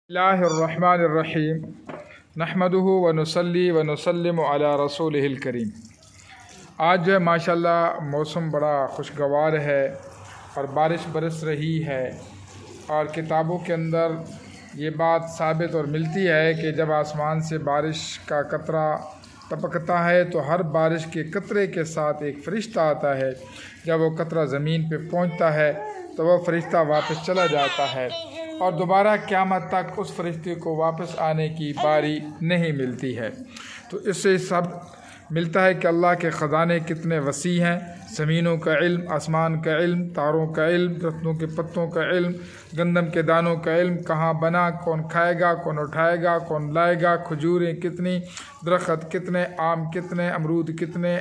اللہ الرحمن الرحیم نحمدہ ونصلی ونسلم علی رسولہ الکریم۔ آج جو ہے ماشاءاللہ موسم بڑا خوشگوار ہے اور بارش برس رہی ہے، اور کتابوں کے اندر یہ بات ثابت اور ملتی ہے کہ جب آسمان سے بارش کا قطرہ ٹپکتا ہے تو ہر بارش کے قطرے کے ساتھ ایک فرشتہ آتا ہے۔ جب وہ قطرہ زمین پہ پہنچتا ہے تو وہ فرشتہ واپس چلا جاتا ہے اور دوبارہ قیامت تک اس فرشتے کو واپس آنے کی باری نہیں ملتی ہے۔ تو اس سے سب ملتا ہے کہ اللہ کے خزانے کتنے وسیع ہیں۔ زمینوں کا علم، آسمان کا علم، تاروں کا علم، درختوں کے پتوں کا علم، گندم کے دانوں کا علم، کہاں بنا، کون کھائے گا، کون اٹھائے گا، کون لائے گا، کھجوریں کتنی، درخت کتنے، آم کتنے، امرود کتنے،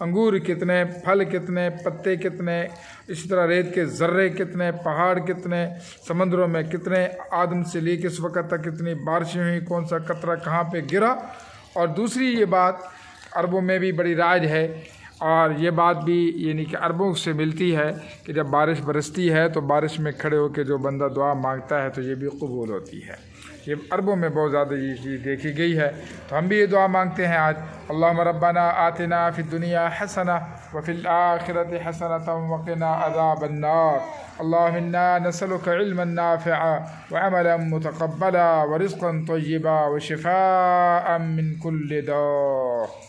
انگور کتنے، پھل کتنے، پتے کتنے، اسی طرح ریت کے ذرے کتنے، پہاڑ کتنے، سمندروں میں کتنے، آدم سے لے کے اس وقت تک کتنی بارشیں ہوئیں، کون سا قطرہ کہاں پہ گرا۔ اور دوسری یہ بات عربوں میں بھی بڑی رائج ہے، اور یہ بات بھی یعنی کہ عربوں سے ملتی ہے کہ جب بارش برستی ہے تو بارش میں کھڑے ہو کے جو بندہ دعا مانگتا ہے تو یہ بھی قبول ہوتی ہے۔ یہ عربوں میں بہت زیادہ یہ چیز دیکھی گئی ہے، تو ہم بھی یہ دعا مانگتے ہیں آج، اللہم ربنا آتنا فی الدنیا حسنہ وفی الآخرۃ حسنۃ وقنا عذاب النار، اللہم انا نسألک علما نافعا وعملا متقبلا ورزقا طیبا وشفاء من کل داء۔